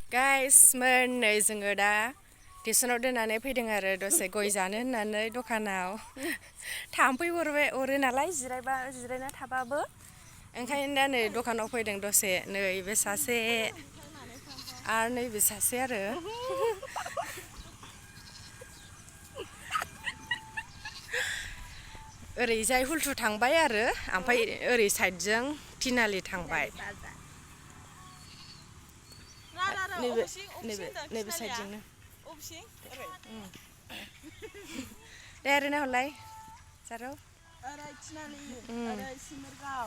गाइसमोन नै जोङो दा टिउसनाव दोननानै फैदों आरो दसे गय जानो होननानै दखानाव थाम्फै अरो नालाय जिरायना थाबाबो ओंखायनो दा नै दखानाव फैदों दसे नैबे सासे आरो नैबे सासे आरो ओरैजाय हुलथु थांबाय आरो ओमफ्राय ओरै साइडजों थिनालि थांबाय नैबे साइडजोंनो दे ओरैनो हरलाय जारौ ओरै थिनालि ओरै सिमोरगाव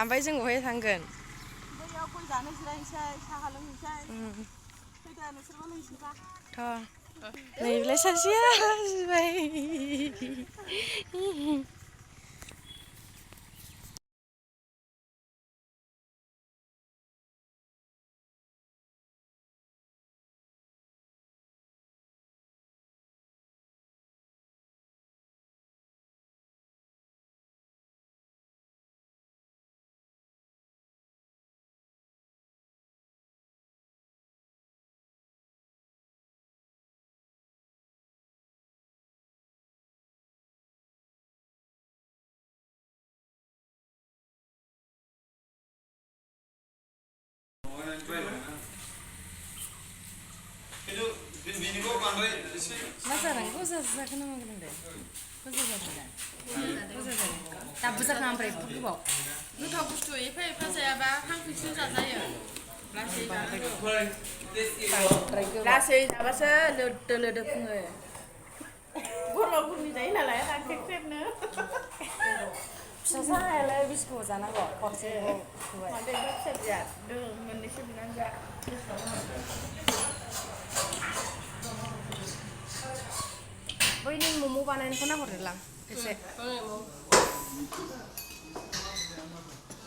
ओमफ्राय जों बहाय थांगोन बैयाव गय जानो जिरायनोसै साहा लोंहैसै फैदो नोंसोरबो लोंसैबा नैबेलाय सासेया जिबाय मा जादों गजा जाखो ना मा गोनांदे गजा जादों गजा जादों दाबो जाखा ओमफ्राय गोबाव गोथाव बुस्थु एफा एफा जायाबा हांखैसो जाजायो लासै जाबासो लोदो लोदो फुङो बर'फोरनि जायो नालाय ख्रेब ख्रेबनो फिसा साहायालाय बिस्कुट जानांगौ खरसे मादै फिसा जाया मोननैसो बिनानै जा बैनि मम' बानायनायखौ नाहरदोलां एसे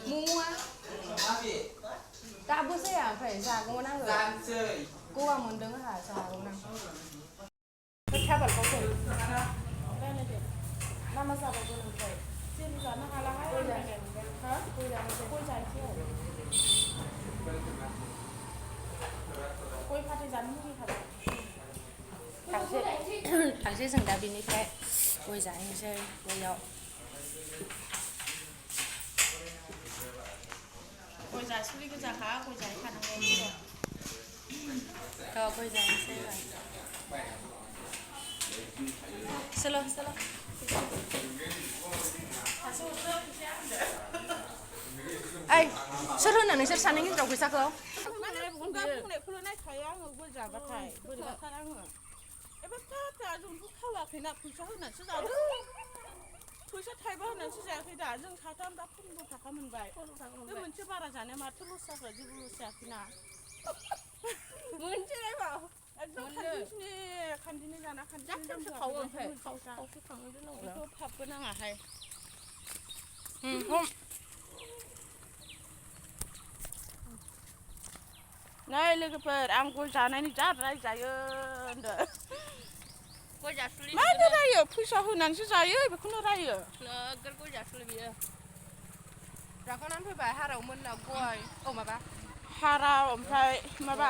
मम'आ दाबो जाया ओमफ्राय जागौमोन आङो गगा मोनदों आंहा जागौमोन आं थाबालखौ मा मा जाबावगोन ओमफ्राय जेबो जानो हालाहाय गय जानोसै गय फाथै जानो लुगैखाबाय थांसै जों दा बिनिफ्राय गय जाहैनोसै गयाव गय जासिलि गोजाखा गय जाहैखानांगौ गय जाहैनोसै सोलो ओइ सोर होनो नोंसोर सानै हिनजाव फैसाखौ बुंनायखौल' नायखायो आङो गय जाबाथाय बोरैबाथार आङो एबा फिसा जोंथ' खावाखैना फैसा होनानैसो जादों फैसा थाइबा होनानैसो जायाखै दा जों साथाम दा 15 थाखा मोनबाय बे मोनसे बारा जानाया माथो लस जाखो जेबो लस जायाखैना मोनसे खान्दिनि जाना खान्दिनि खावो ओमफ्राय खावसे खांनो दोननांगौ बेखौ फाबबो नाङाहाय नै लोगोफोर आं गय जानायनि जा रायजायो होनदों गय जासुलि मानो रायो फैसा होनानैसो जायो बेखौनो रायो नोगोर गय जासुलि बियो जाखांनानै फैबाय हाराव मोनना गय माबा हाराव ओमफ्राय माबा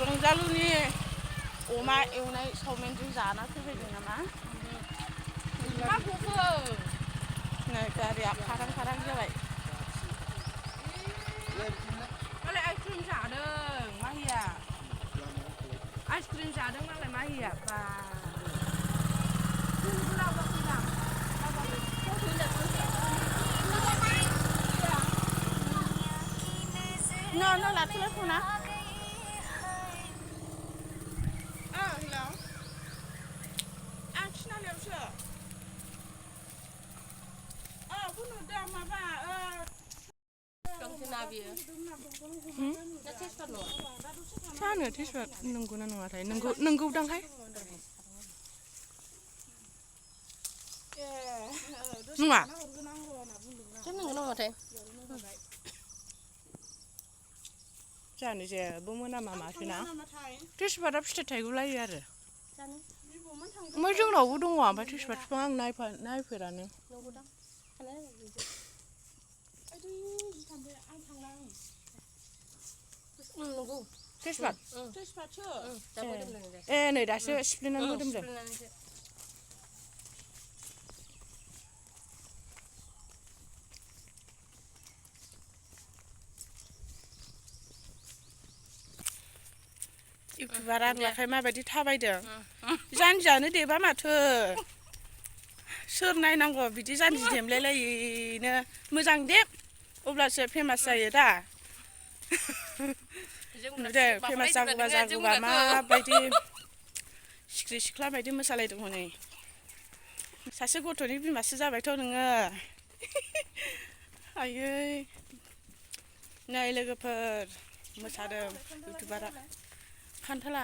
रंजालुनि अमा एवनाय चावमिनजों जाना फैबायदों नामा मा गखो नै गारिया खारां जाबाय मालाय आइसक्रिम जादों माहिया आइसक्रिम जादों मालाय माहिया बा No, la telepona. Hello. थिनालियावसो. कुनु दा माबा ना बियो जानो तेजपात नंगौना नङाथाय नंगौदांहाय नङा नंगौ नामाथाय जानो जेबो मोनामा माथोना तेजपातआ फिथाइ थाइगुलायो आरो ओमफ्राय जोंनावबो दङ ओमफ्राय तेजपात बिफां आं नायफेरानो तेजपात तेजपातसो दा मोदोमदों दे ए नै दासो सिफ्लेनानै मोदोमदों सिफ्लेनानैसो इउटुबारा नुवाखै माबायदि थाबायदों जानजियानो देबा माथो सोर नायनांगौ बिदि जानजि देमलायलायैनो मोजां देब अब्लासो फेमास जायो दा नुदों फेमास जागौबा जागौबा माबायदि सिख्रि सिख्ला बायदि मोसालायदों हनै सासे गथ'नि बिमासो जाबायथ' नोङो आयै नै लोगोफोर मोसादों इउटुबारा खान्थाला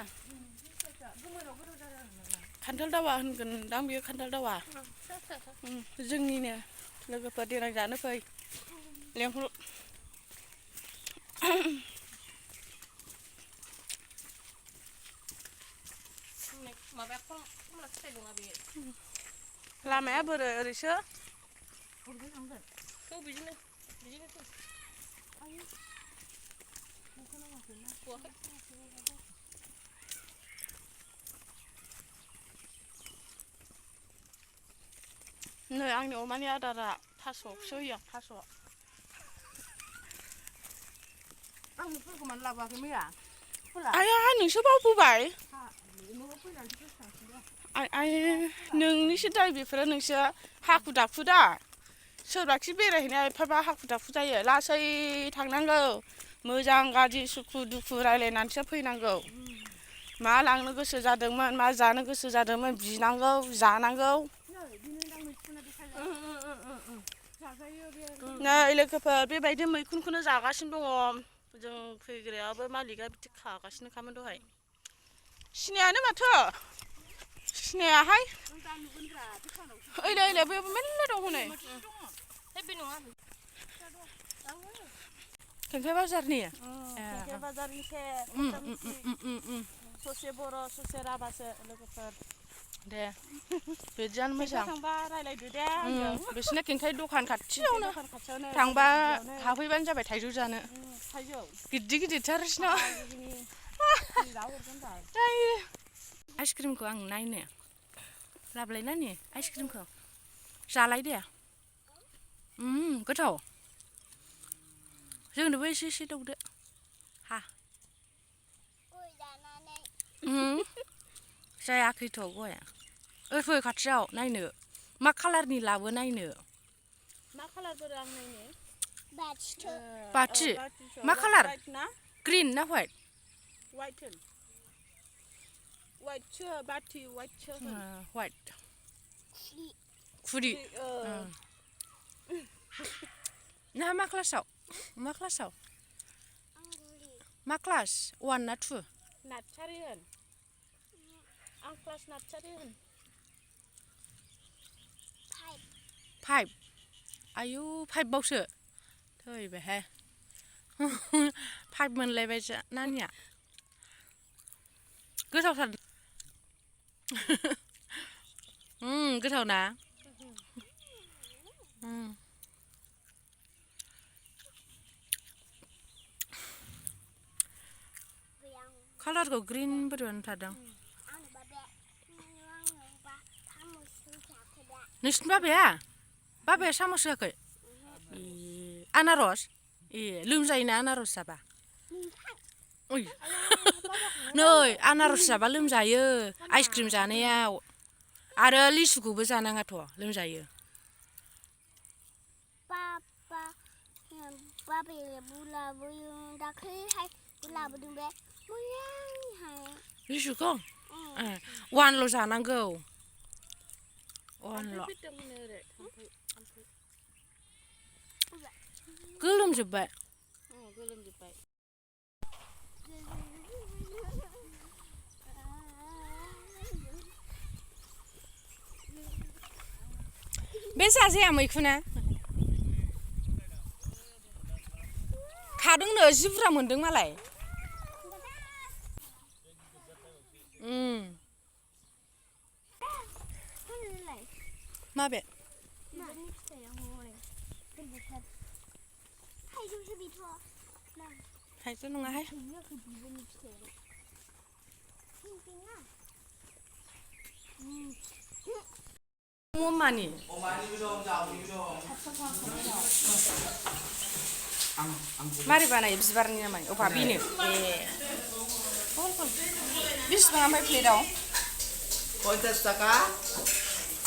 खान्थाल दावा होनगोनदां बेयो खान्थाल दावा जोंनिनो लोगोफोर देनां जानो फै लेंहर माबाया खमला फिथाइ दङा बे लामाया बोरै ओरैसो थौ बिदिनो थौ नै आंनि अमानि आदारा थास'खौसो होयो आं थास' आं न'फोरखौ मानो लाबोआखै मैया आया नोंसो बावबोबाय आइ नोंनिसो दाय बेफोरो नोंसो हाखु दाखु दा सोरबाखि बेरायहैनाया एफाबा हाखु दाखु जायो लासै थांनांगौ मोजां गाज्रि सुखु दुखु रायलायनानैसो फैनांगौ मा लांनो गोसो जादोंमोन मा जानो गोसो जादोंमोन बिनांगौ जानांगौ नै लोगोफोर बेबायदि मैखुनखौनो जागासिनो दङ जों फैग्रायाबो मालिकआ बिदि खागासिनोखामोन दहाय सिनायानो माथो सिनायाहाय ओइलाय बैयावबो मेरला दं हनै बे नङा केन्टाइ बाजारनि केन्टाइ बाजारनिसे ससे बर' ससे राभासो लोगोफोर दे बिदियानो मोजां थांबा रायलायदो दे बिसिना केन्टाइ दखान खाथियावनो दखान खाथियावनो थांबा हाबफैबानो जाबाय थाइजौ जानो थाइजौ गिदिर गिदिरथार बिसिना आइसक्रिमखौ आं नायनो लाबोलाय नानि आइसक्रिमखौ जालाय दे गोथाव जोंनोबो एसे एसे दौदो हा जायाखैथ' गया फै खाथियाव नायनो मा कालारनि लाबो नायनो मा कालार बोरो आं नायनो बाथि मा कालार ग्रिन ना व्हाइट वाइटसो बाथि वाइटसो व्हाइट खुरि ना मा क्लासाव मा क्लास 1 ना 2 नार्सारि होन आं क्लास नार्सारि होन 5 आयु 5 बावसो थैबायहाय 5 मोनलायबाय नानिया गोथावथार गोथाव ना कालारखौ ग्रिन बोरैबा नुथारदों नोंसिनि बाबाया सामस होआखै आनारस लोमजायोना आनारस जाबा नै आनारस जाबा लोमजायो आइसक्रिम जानायाव आरो लिसुखौबो जानाङाथ' लोमजायो बाबायाबो लाबोयो दाख्लैहाय लाबोदों बे मोजांहाय लिसुखौ 1ल' जानांगौ 1ल' गोलोमजोब्बाय बे जाजाया मैखुना खादोंनो जि बुरजा मोनदों मालाय माबे थाइजौ नङाहाय बियो बिबोनि फिथाइ पिंपिंआ अमानि मारै बानायो बिबारनि नामा अबा बेनो ए बेसेबां ओमफ्राय प्लेटाव 50 taka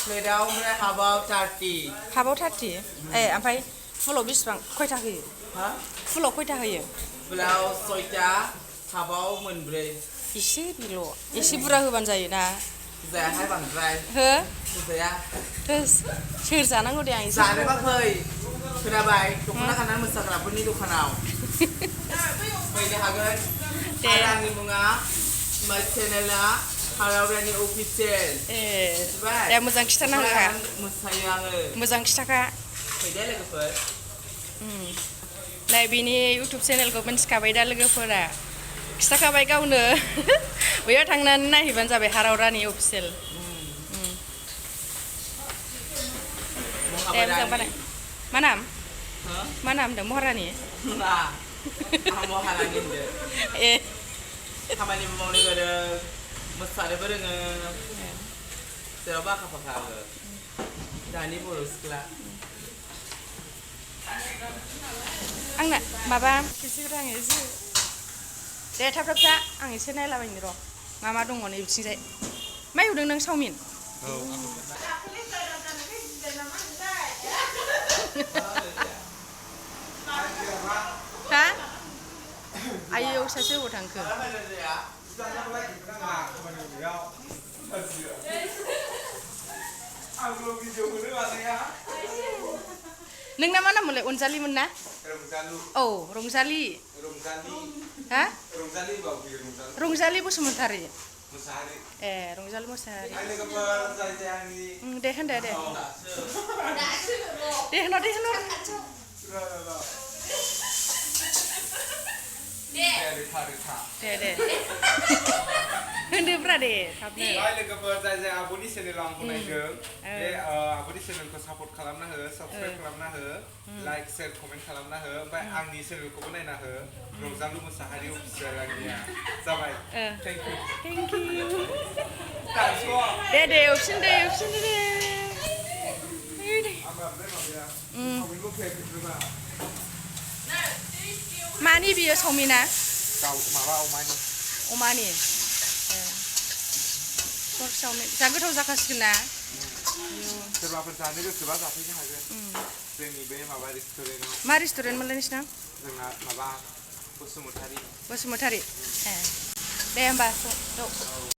प्लेटाव ओमफ्राय हाबाव 30 हाबाव 30 ए ओमफ्राय फुलाव बेसेबां खयथा होयो हा फुलाव खयथा होयो फुलाव 6टा हाबाव मोनब्रै एसे बेल' एसे बुरजा होबानो जायोना जायाहाय बांद्राय हो जाया सोर जानांगौ दे आं एसे जानोबा फै खोनाबाय दख'ना गाननानै मोसाग्राफोरनि दखानाव फैनो हागोन आरो आंनि मुङा चेनेला हारावरानि अफिसियेल ए दे मोजां खिथानांखा मोसायो आङो मोजां खिथाखा फैदो लोगोफोर नै बिनि इउटुब चेनेलखौ मिन्थिखाबाय दा लोगोफोरा खिथाखाबाय गावनो बैयाव थांनानै नायहैबानो जाबाय हारावरानि अफिसियेल दे मोजां बानाय मा नाम होनदों महारानि आं महारानि होनदों ए खामानिबो मावनो गोरों मोसानोबो रोङो जेरावबो आखा फाखा आङो दानि बर' सिख्ला आंना माबा एसे रां एसे दे थाब थाब जा आं एसे नायलाबायनो र' मा दङ नै बिथिंजाय मा एवदों नों चावमिन हा आयौ सासे अबाव थांखो नोंना मा नाममोनलाय अनजालिमोन ना औ रंजालि हा रंजालि बसुमतारी ए रंजालि मोसाहारि दे होनदो दे होनर दे होनदोब्रा दे थाबनो लोगोफोर जाय आब'नि चेनेलाव आंखौ नायदों बे आब'नि चेनेलखौ सापर्ट खालामना हो साबसक्राइब खालामना हो लाइक शेयार कमेन्ट खालामना हो ओमफ्राय आंनि चेनेलखौबो नायना हो रंजालु मोसाहारि अफिसियेल आंनिया जाबाय थेंक इउ दे अपसिन दे मानि बियो चावमिना माबा अमानि चावमिन जा गोथाव जाखासिगोन ना सोरबाफोर जानो गोसोबा जाफैनो हागोन जोंनि बे माबा रेस्टुरेन्टाव मा रेस्टुरेन्ट मोनलाय नोंसिना जोंना माबा बसुमतारी ए दे होमबा